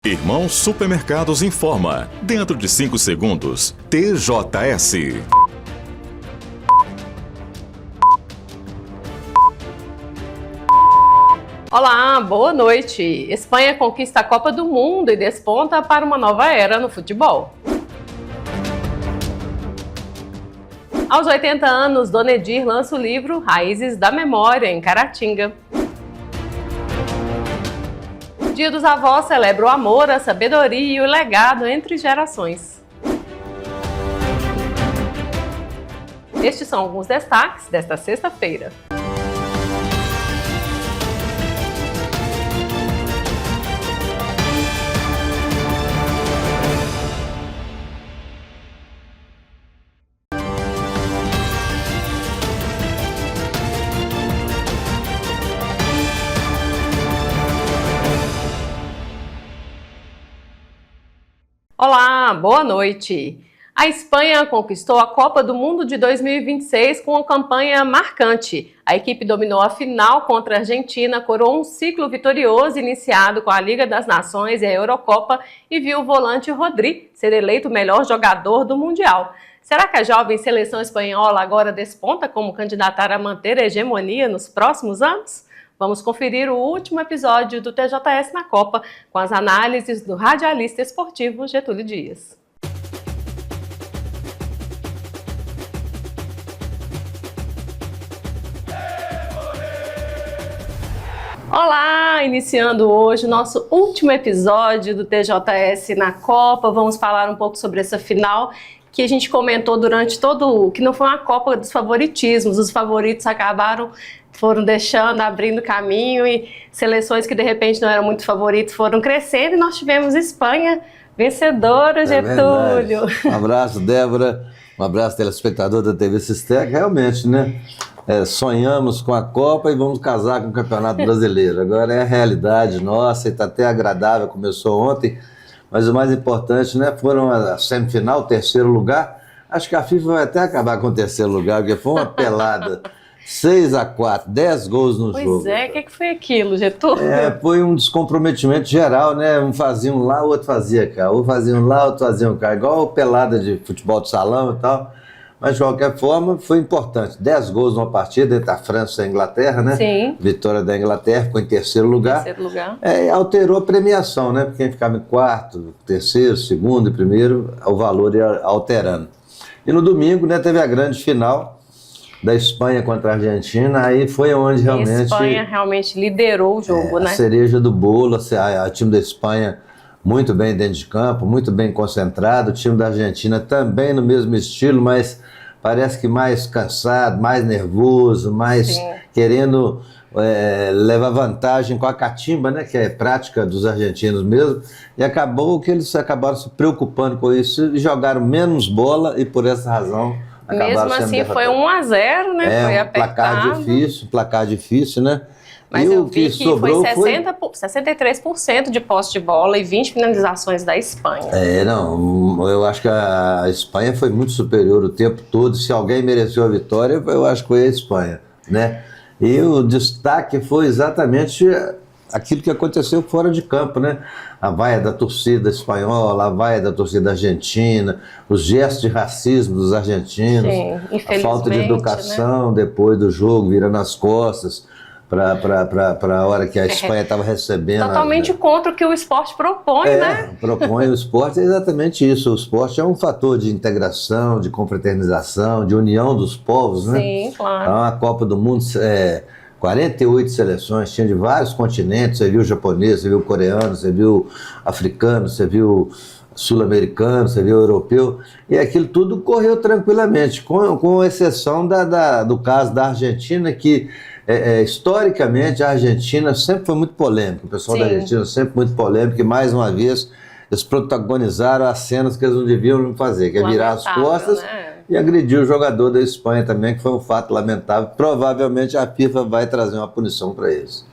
Irmão Supermercados informa. Dentro de 5 segundos. TJS. Olá, boa noite. Espanha conquista a Copa do Mundo e desponta para uma nova era no futebol. Aos 80 anos, Dona Edir lança o livro Raízes da Memória, em Caratinga. Dia dos Avós celebra o amor, a sabedoria e o legado entre gerações. Estes são alguns destaques desta sexta-feira. Olá, boa noite! A Espanha conquistou a Copa do Mundo de 2026 com uma campanha marcante. A equipe dominou a final contra a Argentina, coroou um ciclo vitorioso iniciado com a Liga das Nações e a Eurocopa e viu o volante Rodri ser eleito o melhor jogador do Mundial. Será que a jovem seleção espanhola agora desponta como candidatar a manter a hegemonia nos próximos anos? Vamos conferir o último episódio do TJS na Copa com as análises do radialista esportivo Getúlio Dias. Olá! Iniciando hoje o nosso último episódio do TJS na Copa. Vamos falar um pouco sobre essa final que a gente comentou durante que não foi uma Copa dos favoritismos. Os favoritos foram deixando, abrindo caminho e seleções que de repente não eram muito favoritos foram crescendo e nós tivemos Espanha vencedora, Getúlio. Um abraço, Débora, um abraço, telespectador da TV Sistec. Realmente, né? Sonhamos com a Copa e vamos casar com o Campeonato Brasileiro. Agora é a realidade nossa e está até agradável, começou ontem, mas o mais importante, né, foram a semifinal, o terceiro lugar. Acho que a FIFA vai até acabar com o terceiro lugar, porque foi uma pelada. 6-4, 10 gols no jogo. Pois é, o que foi aquilo, Getúlio? Foi um descomprometimento geral, né? Um fazia um lá, o outro fazia cá. Um fazia um lá, o outro fazia um cá. Igual pelada de futebol de salão e tal. Mas, de qualquer forma, foi importante. 10 gols numa partida entre a França e a Inglaterra, né? Sim. Vitória da Inglaterra, ficou em terceiro lugar. Alterou a premiação, né? Porque quem ficava em quarto, terceiro, segundo e primeiro, o valor ia alterando. E no domingo, né, teve a grande final da Espanha contra a Argentina, aí foi onde realmente... A Espanha realmente liderou o jogo, né? A cereja do bolo, o time da Espanha muito bem dentro de campo, muito bem concentrado, o time da Argentina também no mesmo estilo, mas parece que mais cansado, mais nervoso, mais querendo levar vantagem com a catimba, né, que é prática dos argentinos mesmo, e acabou que eles acabaram se preocupando com isso e jogaram menos bola e por essa razão... Mesmo assim foi 1-0, né? Foi apertado. Placar difícil, né? Mas eu vi que foi 63% de posse de bola e 20 finalizações da Espanha. Eu acho que a Espanha foi muito superior o tempo todo. Se alguém mereceu a vitória, eu acho que foi a Espanha, né? E o destaque foi exatamente aquilo que aconteceu fora de campo, né? A vaia da torcida espanhola, a vaia da torcida argentina, os gestos de racismo dos argentinos, a falta de educação, né? Depois do jogo, virando as costas para a hora que a Espanha estava recebendo. Totalmente contra o que o esporte propõe, né? Propõe o esporte, é exatamente isso. O esporte é um fator de integração, de confraternização, de união dos povos, né? Sim, claro. A Copa do Mundo 48 seleções, tinha de vários continentes, você viu japonês, você viu coreano, você viu africano, você viu sul-americano, você viu europeu, e aquilo tudo correu tranquilamente, com exceção do caso da Argentina, que historicamente a Argentina sempre foi muito polêmica, o pessoal da Argentina sempre muito polêmico, e mais uma vez eles protagonizaram as cenas que eles não deviam fazer, que é virar as costas, né? e agrediu o jogador da Espanha também, que foi um fato lamentável. Provavelmente a FIFA vai trazer uma punição para eles.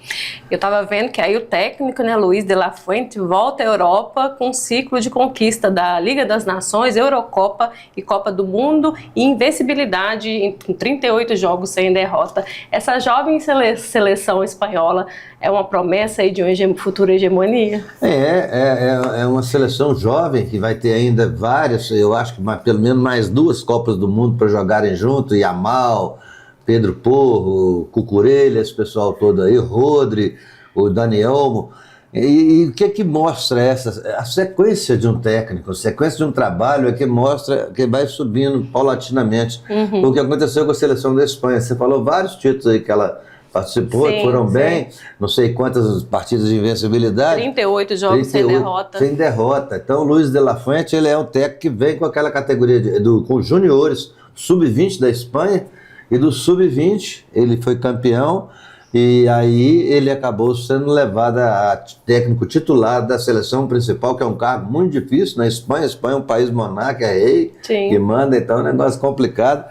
Eu estava vendo que aí o técnico, né, Luiz de la Fuente, volta à Europa com um ciclo de conquista da Liga das Nações, Eurocopa e Copa do Mundo e invencibilidade em 38 jogos sem derrota. Essa jovem seleção espanhola é uma promessa aí de uma futura hegemonia? É uma seleção jovem que vai ter ainda várias, eu acho que pelo menos mais 2 Copas do Mundo para jogarem junto, Yamal, Pedro Porro, Cucurella, esse pessoal todo aí, Rodri, o Dani Olmo. E o que mostra a sequência de um técnico, a sequência de um trabalho é que mostra que vai subindo paulatinamente. O que aconteceu com a seleção da Espanha. Você falou vários títulos aí que ela participou, que foram bem, não sei quantas partidas de invencibilidade. 38 jogos sem derrota. Sem derrota. Então o Luiz de la Fuente, ele é um técnico que vem com aquela categoria com juniores, sub-20 da Espanha, e do sub-20 ele foi campeão, e aí ele acabou sendo levado a técnico titular da seleção principal, que é um cargo muito difícil na Espanha. A Espanha é um país monarca, é rei, que manda, então é um negócio complicado.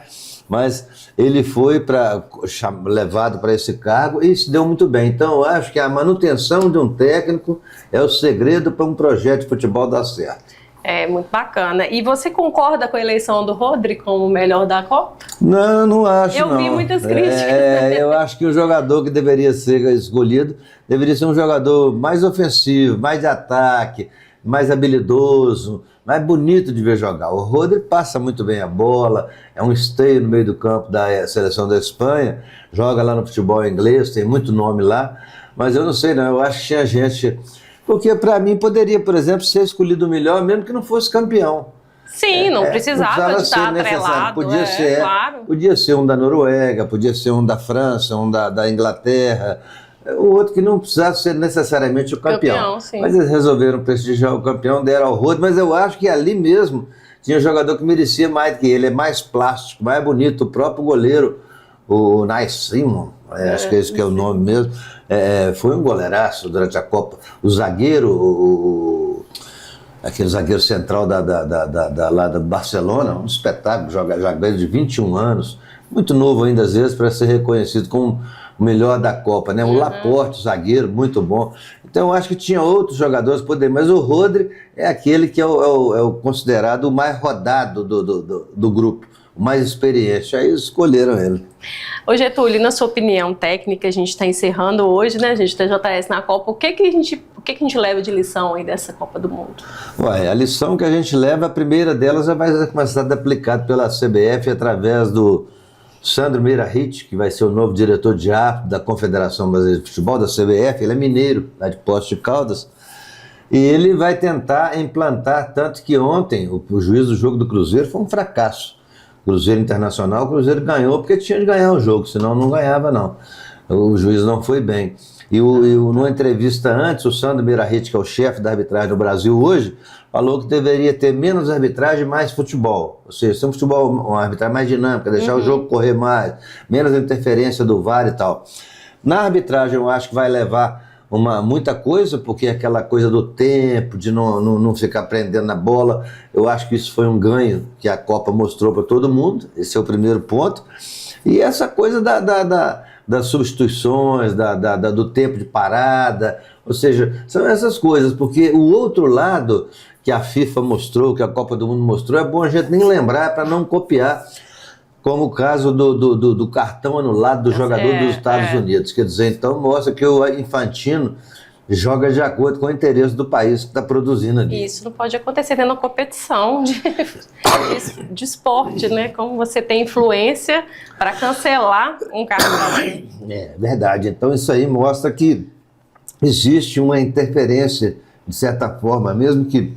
Mas ele foi levado para esse cargo e se deu muito bem. Então eu acho que a manutenção de um técnico é o segredo para um projeto de futebol dar certo. É muito bacana. E você concorda com a eleição do Rodri como o melhor da Copa? Não acho, não. Eu vi muitas críticas. Eu acho que o jogador que deveria ser escolhido deveria ser um jogador mais ofensivo, mais de ataque, mais habilidoso, mais bonito de ver jogar. O Rodri passa muito bem a bola, é um esteio no meio do campo da seleção da Espanha, joga lá no futebol inglês, tem muito nome lá, mas eu não sei não, eu acho que tinha gente... Porque para mim poderia, por exemplo, ser escolhido o melhor, mesmo que não fosse campeão. Sim, não precisava de estar atrelado. Podia ser um da Noruega, podia ser um da França, um da Inglaterra, o outro que não precisasse ser necessariamente o campeão. Mas eles resolveram prestigiar o campeão, deram ao Rodri, mas eu acho que ali mesmo tinha um jogador que merecia mais que ele, é mais plástico, mais bonito, o próprio goleiro, o Nice Simon, acho que esse que é o nome mesmo, foi um goleiraço durante a Copa. O zagueiro, aquele zagueiro central lá da Barcelona, um espetáculo, jogador de 21 anos, muito novo ainda às vezes para ser reconhecido como o melhor da Copa, né? O Laporte, zagueiro, muito bom. Então eu acho que tinha outros jogadores poder, mas o Rodri é aquele que é o considerado o mais rodado do grupo, o mais experiente. Aí escolheram ele. Ô Getúlio, na sua opinião técnica, a gente está encerrando hoje, né? A gente tem JS na Copa. O que a gente leva de lição aí dessa Copa do Mundo? A lição que a gente leva, a primeira delas já vai começar a ser aplicada pela CBF através do Sandro Meirahit, que vai ser o novo diretor de árbitro da Confederação Brasileira de Futebol, da CBF. Ele é mineiro, lá de Poços de Caldas. E ele vai tentar implantar, tanto que ontem o juiz do jogo do Cruzeiro foi um fracasso. Cruzeiro Internacional, o Cruzeiro ganhou porque tinha de ganhar o jogo, senão não ganhava não. O juiz não foi bem. E numa entrevista antes, o Sandro Meirahit, que é o chefe da arbitragem do Brasil hoje, falou que deveria ter menos arbitragem e mais futebol. Ou seja, ser um futebol, uma arbitragem mais dinâmica, deixar o jogo correr mais, menos interferência do VAR e tal. Na arbitragem eu acho que vai levar muita coisa, porque aquela coisa do tempo, de não ficar prendendo na bola, eu acho que isso foi um ganho que a Copa mostrou para todo mundo. Esse é o primeiro ponto. E essa coisa das substituições, do tempo de parada, ou seja, são essas coisas, porque o outro lado que a FIFA mostrou, que a Copa do Mundo mostrou, é bom a gente nem lembrar para não copiar, como o caso do cartão anulado do jogador dos Estados Unidos. Quer dizer, então mostra que o Infantino joga de acordo com o interesse do país que está produzindo ali. Isso não pode acontecer dentro da competição de esporte, né? Como você tem influência para cancelar um cartão. É verdade. Então isso aí mostra que existe uma interferência, de certa forma, mesmo que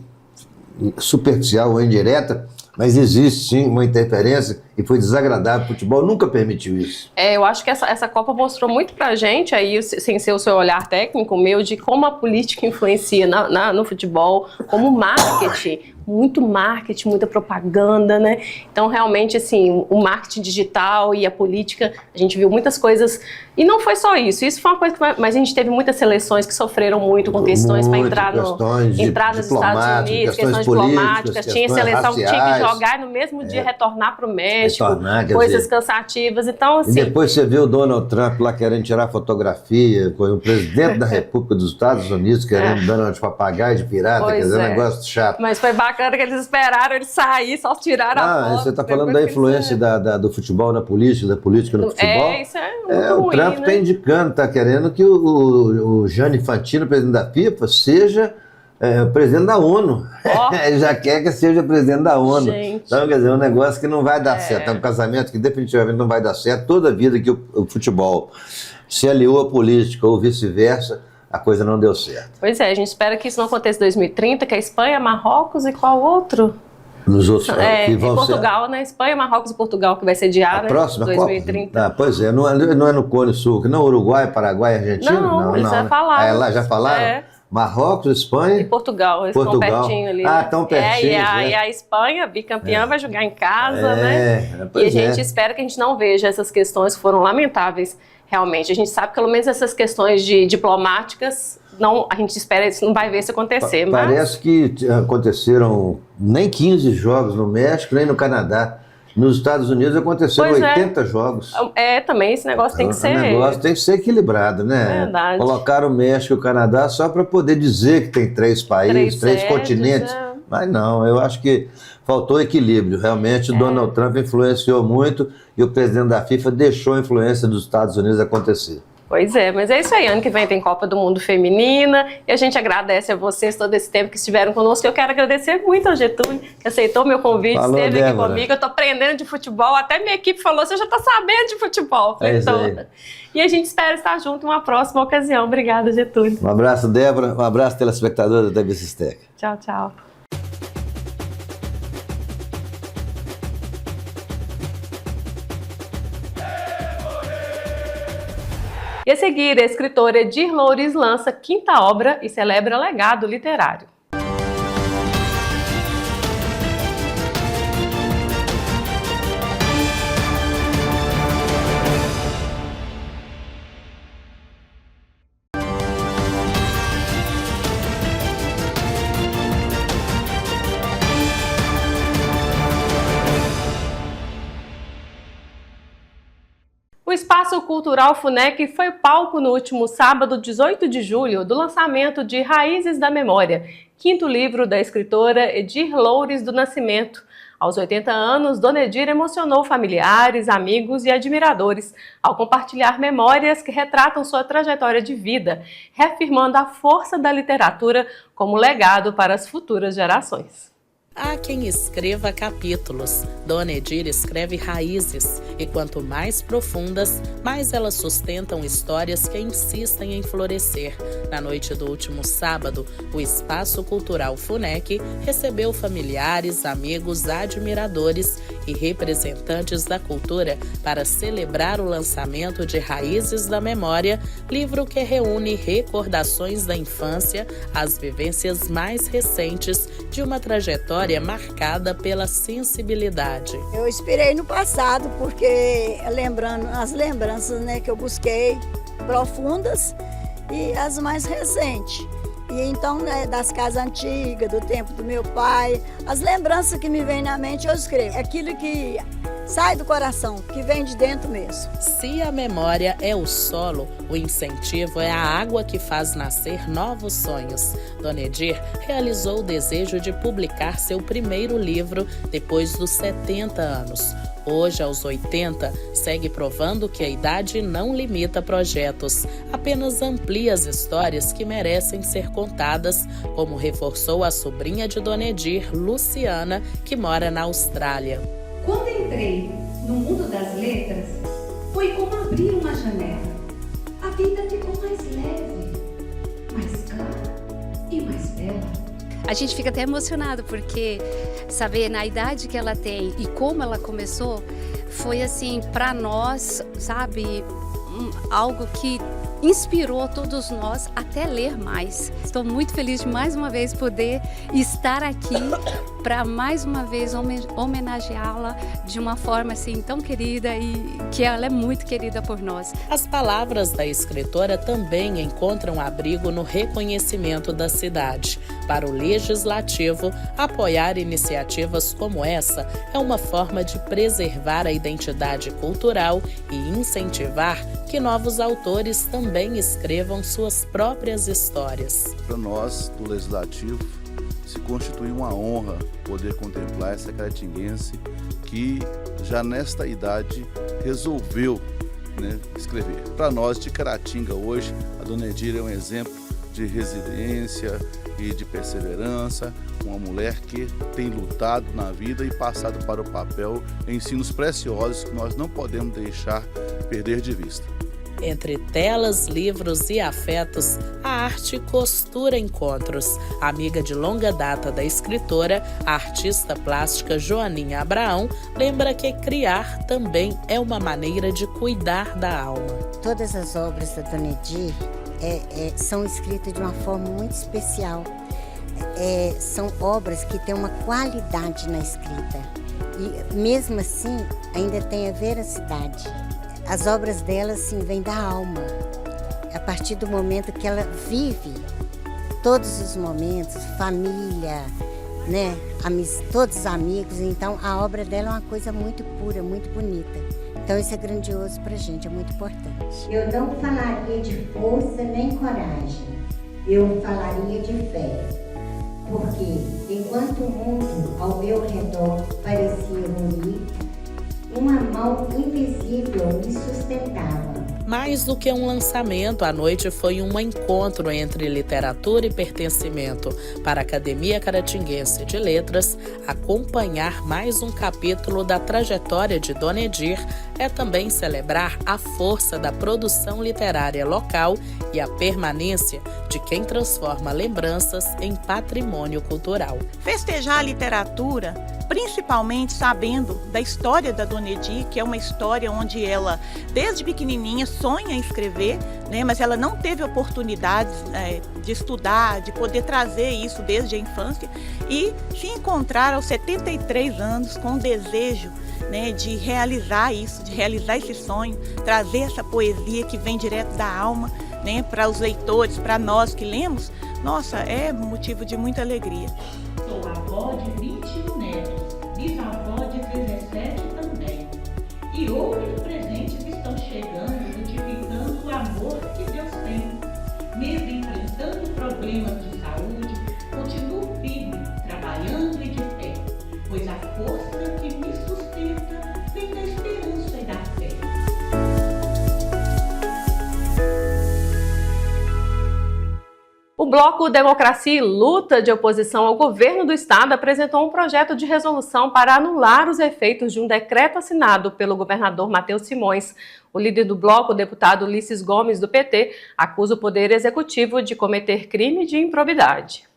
superficial ou indireta, mas existe sim uma interferência e foi desagradável. O futebol nunca permitiu isso. Eu acho que essa Copa mostrou muito pra gente, aí, sem ser o seu olhar técnico, meu, de como a política influencia no futebol, como o marketing muito marketing, muita propaganda, né? Então, realmente, assim, o marketing digital e a política, a gente viu muitas coisas, e não foi só isso, isso foi uma coisa que, mas a gente teve muitas seleções que sofreram muito com questões para entrar nos Estados Unidos, questões diplomáticas, tinha seleção que tinha que jogar e no mesmo dia retornar para o México, coisas cansativas, então, assim... E depois você viu o Donald Trump lá querendo tirar fotografia com o presidente da República dos Estados Unidos querendo dando de papagaio de pirata, quer dizer, um negócio chato. Mas foi bacana que eles esperaram ele sair, só tiraram a foto. Você está falando da influência do futebol na política, da política no futebol. Isso é muito ruim, o Trump está indicando, está querendo que o Gianni Infantino, presidente da FIFA, seja o presidente da ONU. Ele já quer que seja presidente da ONU. Gente. Então, quer dizer, um negócio que não vai dar certo. É um casamento que definitivamente não vai dar certo. Toda a vida que o futebol se aliou à política ou vice-versa, a coisa não deu certo. Pois é, a gente espera que isso não aconteça em 2030, que a Espanha, Marrocos e qual outro? Nos outros que vão Portugal, né? Espanha, Marrocos e Portugal, que vai sediar, a próxima 2030. Copa? Pois é, não é no Cone Sul, não Uruguai, Paraguai, Argentina? Não, eles já falaram. Lá já falaram? Marrocos, Espanha? E Portugal, eles estão pertinho ali. Estão pertinho. E a Espanha, bicampeã, vai jogar em casa, né? E a gente espera que a gente não veja essas questões que foram lamentáveis, realmente. A gente sabe que pelo menos essas questões diplomáticas, a gente espera isso, não vai ver isso acontecer. Parece que aconteceram nem 15 jogos no México, nem no Canadá. Nos Estados Unidos aconteceram 80 jogos. Também esse negócio tem que ser... O negócio tem que ser equilibrado, né? Verdade. Colocaram o México e o Canadá só para poder dizer que tem 3 países, 3 continentes. Mas não, eu acho que faltou equilíbrio. Realmente, o Donald Trump influenciou muito e o presidente da FIFA deixou a influência dos Estados Unidos acontecer. Pois é, mas é isso aí. Ano que vem tem Copa do Mundo Feminina e a gente agradece a vocês todo esse tempo que estiveram conosco. Eu quero agradecer muito ao Getúlio, que aceitou meu convite, esteve aqui comigo. Eu estou aprendendo de futebol, até minha equipe falou, você já está sabendo de futebol. E a gente espera estar junto em uma próxima ocasião. Obrigada, Getúlio. Um abraço, Débora. Um abraço, telespectador da TV Sistec. Tchau, tchau. E a seguir, a escritora Edir Loures lança 5ª obra e celebra legado literário. O Espaço Cultural FUNEC foi palco no último sábado, 18 de julho, do lançamento de Raízes da Memória, 5º livro da escritora Edir Loures do Nascimento. Aos 80 anos, Dona Edir emocionou familiares, amigos e admiradores ao compartilhar memórias que retratam sua trajetória de vida, reafirmando a força da literatura como legado para as futuras gerações. Há quem escreva capítulos. Dona Edir escreve raízes, e quanto mais profundas, mais elas sustentam histórias que insistem em florescer. Na noite do último sábado, o Espaço Cultural FUNEC recebeu familiares, amigos, admiradores e representantes da cultura para celebrar o lançamento de Raízes da Memória, livro que reúne recordações da infância, as vivências mais recentes de uma trajetória marcada pela sensibilidade. Eu inspirei no passado, porque lembrando as lembranças, né, que eu busquei, profundas, e as mais recentes. E então, né, das casas antigas, do tempo do meu pai, as lembranças que me vêm na mente eu escrevo. Aquilo que sai do coração, que vem de dentro mesmo. Se a memória é o solo, o incentivo é a água que faz nascer novos sonhos. Dona Edir realizou o desejo de publicar seu primeiro livro depois dos 70 anos. Hoje, aos 80, segue provando que a idade não limita projetos, apenas amplia as histórias que merecem ser contadas, como reforçou a sobrinha de Dona Edir, Luciana, que mora na Austrália. Quando entrei no mundo das letras, foi como abrir uma janela. A vida ficou mais leve, mais clara e mais bela. A gente fica até emocionado porque saber na idade que ela tem e como ela começou foi assim para nós, sabe, algo que inspirou todos nós até ler mais. Estou muito feliz de mais uma vez poder estar aqui para mais uma vez homenageá-la de uma forma assim tão querida e que ela é muito querida por nós. As palavras da escritora também encontram abrigo no reconhecimento da cidade. Para o Legislativo, apoiar iniciativas como essa é uma forma de preservar a identidade cultural e incentivar que novos autores também escrevam suas próprias histórias. Para nós, do Legislativo, se constitui uma honra poder contemplar essa caratinguense que já nesta idade resolveu, escrever. Para nós de Caratinga hoje, a Dona Edir é um exemplo de resiliência e de perseverança, uma mulher que tem lutado na vida e passado para o papel ensinos preciosos que nós não podemos deixar perder de vista. Entre telas, livros e afetos, a arte costura encontros. Amiga de longa data da escritora, a artista plástica Joaninha Abraão lembra que criar também é uma maneira de cuidar da alma. Todas as obras da Dona Edir são escritas de uma forma muito especial. São obras que têm uma qualidade na escrita e mesmo assim ainda tem a veracidade. As obras dela assim, vêm da alma, a partir do momento que ela vive todos os momentos, família, todos os amigos. Então a obra dela é uma coisa muito pura, muito bonita. Então isso é grandioso pra gente, é muito importante. Eu não falaria de força nem coragem, eu falaria de fé. Porque enquanto o mundo ao meu redor parecia ruir, uma mão invisível me sustentava. Mais do que um lançamento, a noite foi um encontro entre literatura e pertencimento. Para a Academia Caratinguense de Letras, acompanhar mais um capítulo da trajetória de Dona Edir é também celebrar a força da produção literária local e a permanência de quem transforma lembranças em patrimônio cultural. Festejar a literatura, principalmente sabendo da história da Dona Edir, que é uma história onde ela, desde pequenininha, sonha em escrever, mas ela não teve oportunidade de estudar, de poder trazer isso desde a infância e se encontrar aos 73 anos com o desejo de realizar isso, de realizar esse sonho, trazer essa poesia que vem direto da alma, para os leitores, para nós que lemos. Nossa, é motivo de muita alegria. Sou avó de 21 netos, bisavó de 17 também. E outros presentes estão chegando, notificando o amor que Deus tem. Mesmo enfrentando problemas de saúde, continuo firme, trabalhando e de pé, pois a força que me sustenta vem da esperança e da fé. O Bloco Democracia e Luta, de oposição ao governo do estado, apresentou um projeto de resolução para anular os efeitos de um decreto assinado pelo governador Matheus Simões. O líder do bloco, o deputado Ulisses Gomes, do PT, acusa o Poder Executivo de cometer crime de improbidade.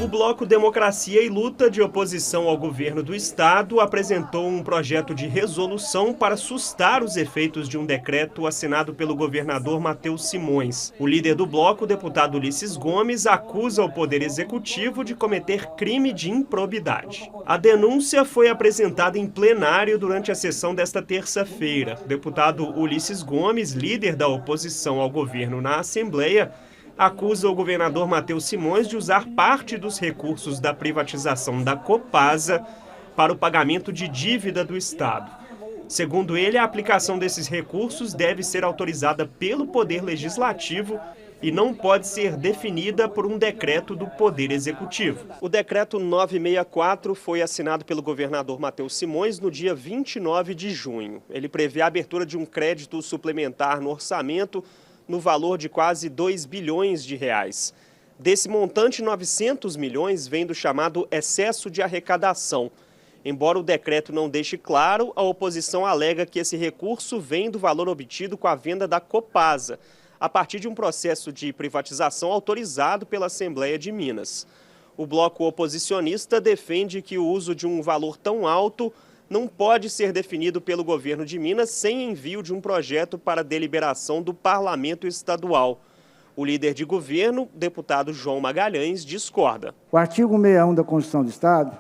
O Bloco Democracia e Luta, de oposição ao governo do estado, apresentou um projeto de resolução para sustar os efeitos de um decreto assinado pelo governador Matheus Simões. O líder do bloco, o deputado Ulisses Gomes, acusa o Poder Executivo de cometer crime de improbidade. A denúncia foi apresentada em plenário durante a sessão desta terça-feira. O deputado Ulisses Gomes, líder da oposição ao governo na Assembleia, acusa o governador Matheus Simões de usar parte dos recursos da privatização da Copasa para o pagamento de dívida do Estado. Segundo ele, a aplicação desses recursos deve ser autorizada pelo Poder Legislativo e não pode ser definida por um decreto do Poder Executivo. O decreto 964 foi assinado pelo governador Matheus Simões no dia 29 de junho. Ele prevê a abertura de um crédito suplementar no orçamento no valor de quase 2 bilhões de reais. Desse montante, 900 milhões vem do chamado excesso de arrecadação. Embora o decreto não deixe claro, a oposição alega que esse recurso vem do valor obtido com a venda da Copasa, a partir de um processo de privatização autorizado pela Assembleia de Minas. O bloco oposicionista defende que o uso de um valor tão alto não pode ser definido pelo governo de Minas sem envio de um projeto para deliberação do Parlamento Estadual. O líder de governo, deputado João Magalhães, discorda. O artigo 61 da Constituição do Estado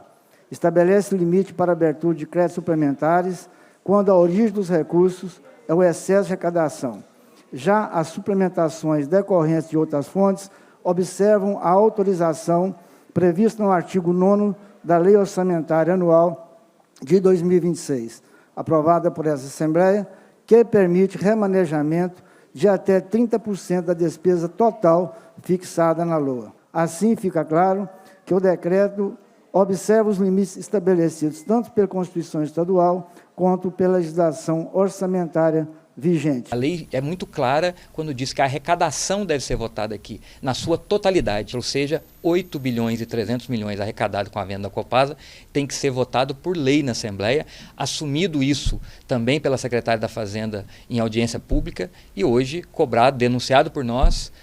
estabelece limite para a abertura de créditos suplementares quando a origem dos recursos é o excesso de arrecadação. Já as suplementações decorrentes de outras fontes observam a autorização prevista no artigo 9º da Lei Orçamentária Anual de 2026, aprovada por essa Assembleia, que permite remanejamento de até 30% da despesa total fixada na LOA. Assim, fica claro que o decreto observa os limites estabelecidos tanto pela Constituição Estadual quanto pela legislação orçamentária vigente. A lei é muito clara quando diz que a arrecadação deve ser votada aqui, na sua totalidade, ou seja, 8 bilhões e 300 milhões arrecadados com a venda da Copasa, tem que ser votado por lei na Assembleia, assumido isso também pela secretária da Fazenda em audiência pública e hoje cobrado, denunciado por nós.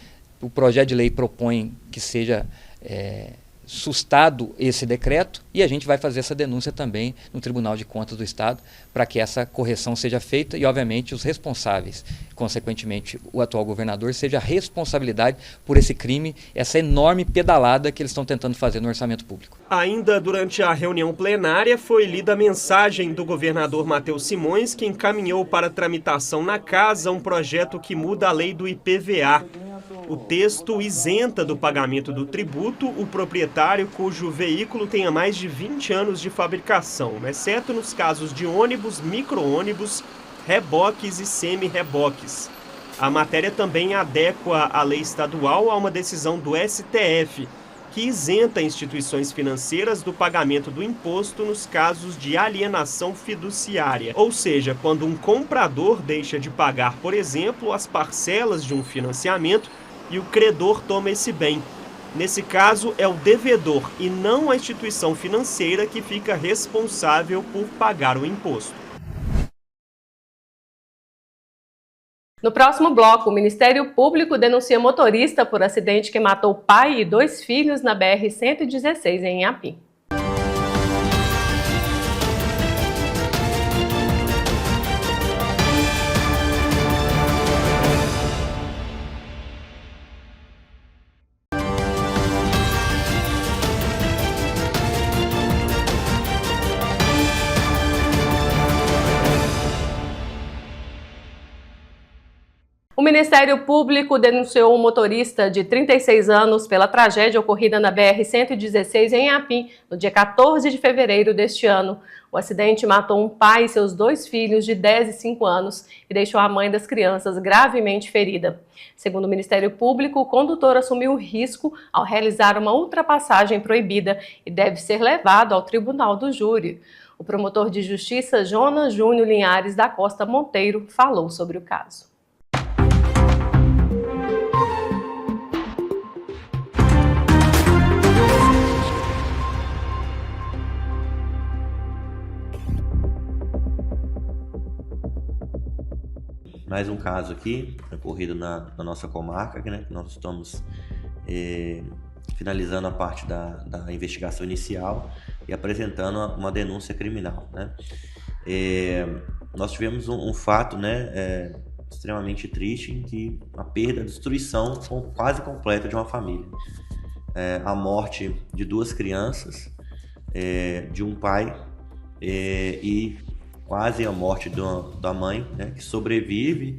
O projeto de lei propõe que seja sustado esse decreto e a gente vai fazer essa denúncia também no Tribunal de Contas do Estado para que essa correção seja feita e, obviamente, os responsáveis, consequentemente, o atual governador, seja a responsabilidade por esse crime, essa enorme pedalada que eles estão tentando fazer no orçamento público. Ainda durante a reunião plenária foi lida a mensagem do governador Matheus Simões, que encaminhou para tramitação na casa um projeto que muda a lei do IPVA. O texto isenta do pagamento do tributo o proprietário cujo veículo tenha mais de 20 anos de fabricação, exceto nos casos de ônibus, micro-ônibus, reboques e semi-reboques. A matéria também adequa a lei estadual a uma decisão do STF, que isenta instituições financeiras do pagamento do imposto nos casos de alienação fiduciária. Ou seja, quando um comprador deixa de pagar, por exemplo, as parcelas de um financiamento e o credor toma esse bem. Nesse caso, é o devedor e não a instituição financeira que fica responsável por pagar o imposto. No próximo bloco, o Ministério Público denuncia motorista por acidente que matou pai e 2 filhos na BR-116 em Inhapim. O Ministério Público denunciou um motorista de 36 anos pela tragédia ocorrida na BR-116 em Inhapim, no dia 14 de fevereiro deste ano. O acidente matou um pai e seus 2 filhos de 10 e 5 anos e deixou a mãe das crianças gravemente ferida. Segundo o Ministério Público, o condutor assumiu o risco ao realizar uma ultrapassagem proibida e deve ser levado ao Tribunal do Júri. O promotor de justiça, Jonas Júnior Linhares da Costa Monteiro, falou sobre o caso. Mais um caso aqui, ocorrido na nossa comarca, né, que nós estamos finalizando a parte da investigação inicial e apresentando uma denúncia criminal. Né. Nós tivemos um fato, né, extremamente triste, em que a perda, a destruição quase completa de uma família. A morte de 2 crianças, de um pai e quase a morte da mãe, né, que sobrevive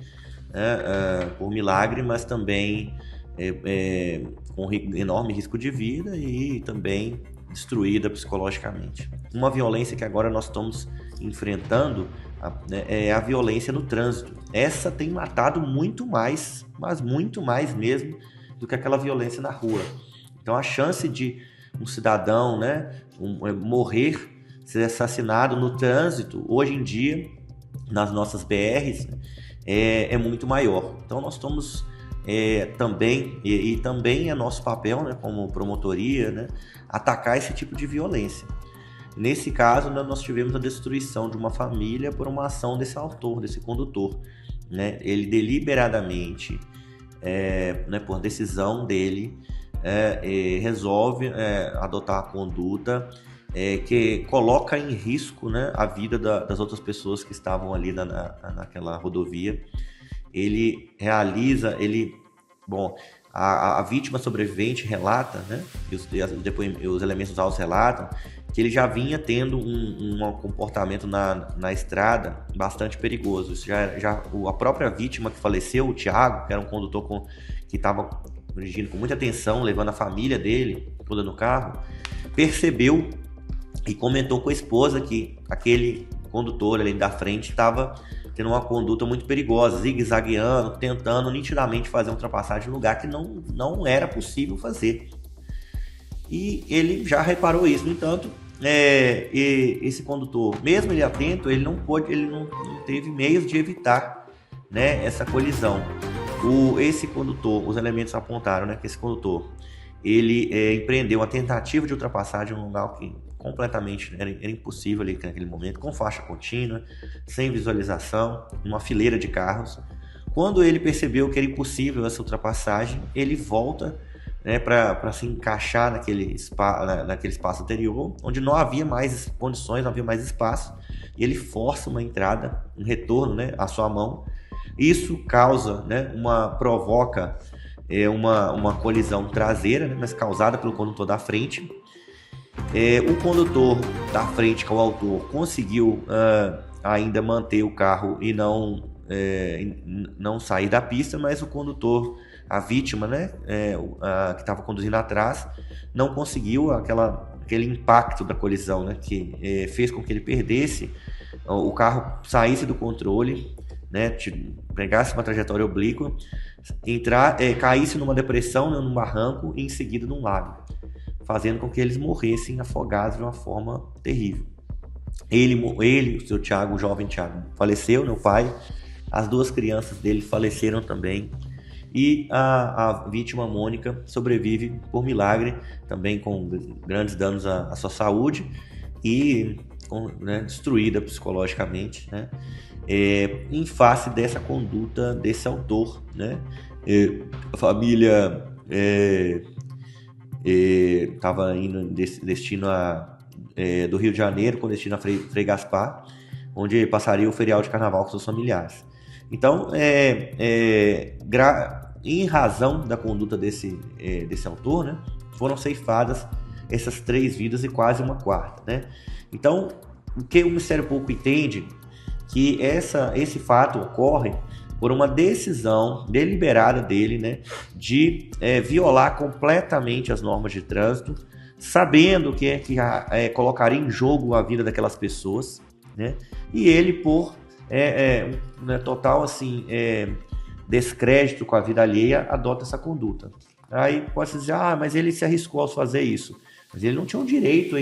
por milagre, mas também com enorme risco de vida e também destruída psicologicamente. Uma violência que agora nós estamos enfrentando é a violência no trânsito. Essa tem matado muito mais, mas muito mais mesmo, do que aquela violência na rua. Então a chance de um cidadão, né, morrer, ser assassinado no trânsito, hoje em dia, nas nossas BRs, é muito maior. Então nós estamos também, e também é nosso papel, né, como promotoria, né, atacar esse tipo de violência. Nesse caso, né, nós tivemos a destruição de uma família por uma ação desse autor, desse condutor. Né? Ele deliberadamente, né, por decisão dele, resolve adotar a conduta que coloca em risco, né, a vida das outras pessoas que estavam ali naquela rodovia. Ele realiza, a vítima sobrevivente relata, né, e os elementos dos autos relatam, que ele já vinha tendo um comportamento na estrada bastante perigoso. Isso a própria vítima que faleceu, o Thiago, que era um condutor que estava dirigindo com muita atenção, levando a família dele toda no carro, percebeu e comentou com a esposa que aquele condutor ali da frente estava tendo uma conduta muito perigosa, zigue-zagueando, tentando nitidamente fazer uma ultrapassagem no lugar que não era possível fazer. E ele já reparou isso. No entanto, esse condutor, mesmo ele atento, ele não teve meios de evitar, né, essa colisão. Esse condutor, os elementos apontaram, né, que esse condutor ele empreendeu uma tentativa de ultrapassagem num lugar que completamente era impossível ali naquele momento, com faixa contínua, sem visualização, numa fileira de carros. Quando ele percebeu que era impossível essa ultrapassagem, ele volta, né, para se encaixar naquele espaço anterior, onde não havia mais condições, não havia mais espaço, e ele força uma entrada, um retorno, né, à sua mão. Isso causa, né, provoca uma colisão traseira, né, mas causada pelo condutor da frente. O condutor da frente, que é o autor, conseguiu ainda manter o carro e não sair da pista, mas o condutor, a vítima, né, que estava conduzindo atrás, não conseguiu aquele impacto da colisão, né, que fez com que ele perdesse, o carro saísse do controle, né, pegasse uma trajetória oblíqua, caísse numa depressão, né, num barranco e em seguida num lago, fazendo com que eles morressem afogados de uma forma terrível. Ele, o seu Thiago, o jovem Thiago, faleceu, meu pai, as duas crianças dele faleceram também, e a vítima Mônica sobrevive por milagre, também com grandes danos à sua saúde e destruída psicologicamente, né, em face dessa conduta desse autor, né. A família estava indo destino do Rio de Janeiro, com destino a Frei Gaspar, onde passaria o feriado de carnaval com seus familiares. Então, em razão da conduta desse autor, né, foram ceifadas essas 3 vidas e quase uma quarta, né? Então, o que o Ministério Público entende que esse fato ocorre por uma decisão deliberada dele, né, de violar completamente as normas de trânsito, sabendo que colocaria em jogo a vida daquelas pessoas, né, e ele, por total descrédito com a vida alheia, adota essa conduta. Aí pode-se dizer, mas ele se arriscou ao fazer isso. Mas ele não tinha o direito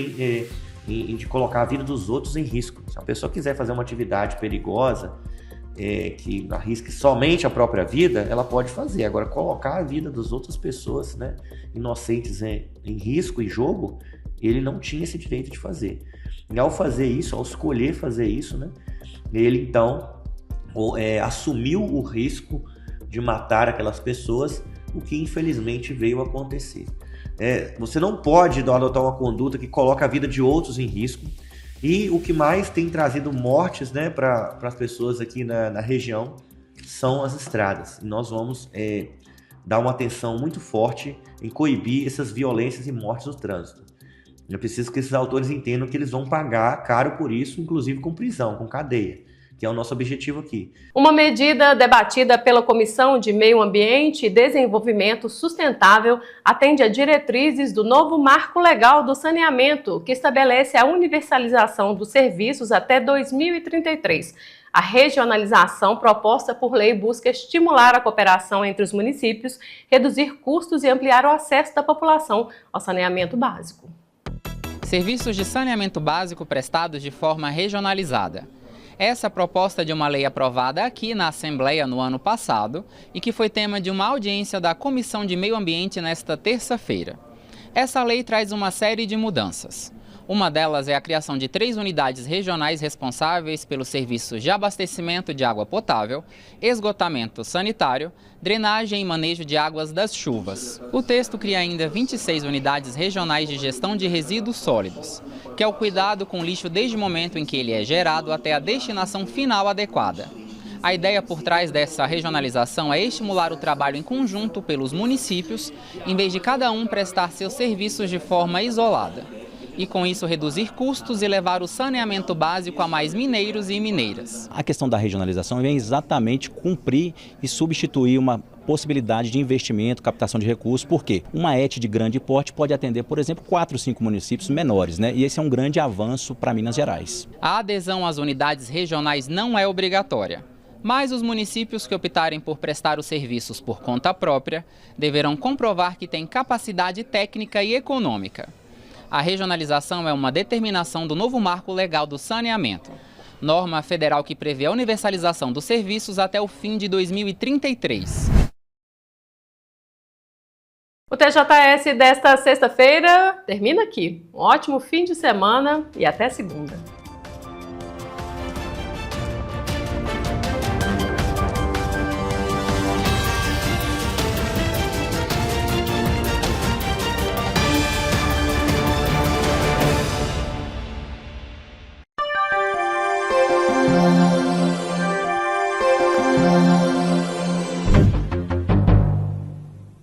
de colocar a vida dos outros em risco. Se a pessoa quiser fazer uma atividade perigosa, que arrisque somente a própria vida, ela pode fazer. Agora, colocar a vida das outras pessoas, né, inocentes em risco, em jogo, ele não tinha esse direito de fazer. E ao fazer isso, ao escolher fazer isso, né, ele então assumiu o risco de matar aquelas pessoas, o que infelizmente veio a acontecer. Você não pode adotar uma conduta que coloca a vida de outros em risco. E o que mais tem trazido mortes, né, para as pessoas aqui na região são as estradas. E nós vamos dar uma atenção muito forte em coibir essas violências e mortes no trânsito. Eu preciso que esses autores entendam que eles vão pagar caro por isso, inclusive com prisão, com cadeia, que é o nosso objetivo aqui. Uma medida debatida pela Comissão de Meio Ambiente e Desenvolvimento Sustentável atende a diretrizes do novo Marco Legal do Saneamento, que estabelece a universalização dos serviços até 2033. A regionalização proposta por lei busca estimular a cooperação entre os municípios, reduzir custos e ampliar o acesso da população ao saneamento básico. Serviços de saneamento básico prestados de forma regionalizada. Essa proposta de uma lei aprovada aqui na Assembleia no ano passado e que foi tema de uma audiência da Comissão de Meio Ambiente nesta terça-feira. Essa lei traz uma série de mudanças. Uma delas é a criação de 3 unidades regionais responsáveis pelos serviços de abastecimento de água potável, esgotamento sanitário, drenagem e manejo de águas das chuvas. O texto cria ainda 26 unidades regionais de gestão de resíduos sólidos, que é o cuidado com o lixo desde o momento em que ele é gerado até a destinação final adequada. A ideia por trás dessa regionalização é estimular o trabalho em conjunto pelos municípios, em vez de cada um prestar seus serviços de forma isolada. E com isso reduzir custos e levar o saneamento básico a mais mineiros e mineiras. A questão da regionalização vem exatamente cumprir e substituir uma possibilidade de investimento, captação de recursos, porque uma ET de grande porte pode atender, por exemplo, 4 ou 5 municípios menores, né? E esse é um grande avanço para Minas Gerais. A adesão às unidades regionais não é obrigatória, mas os municípios que optarem por prestar os serviços por conta própria deverão comprovar que têm capacidade técnica e econômica. A regionalização é uma determinação do novo Marco Legal do Saneamento, norma federal que prevê a universalização dos serviços até o fim de 2033. O TJS desta sexta-feira termina aqui. Um ótimo fim de semana e até segunda. Música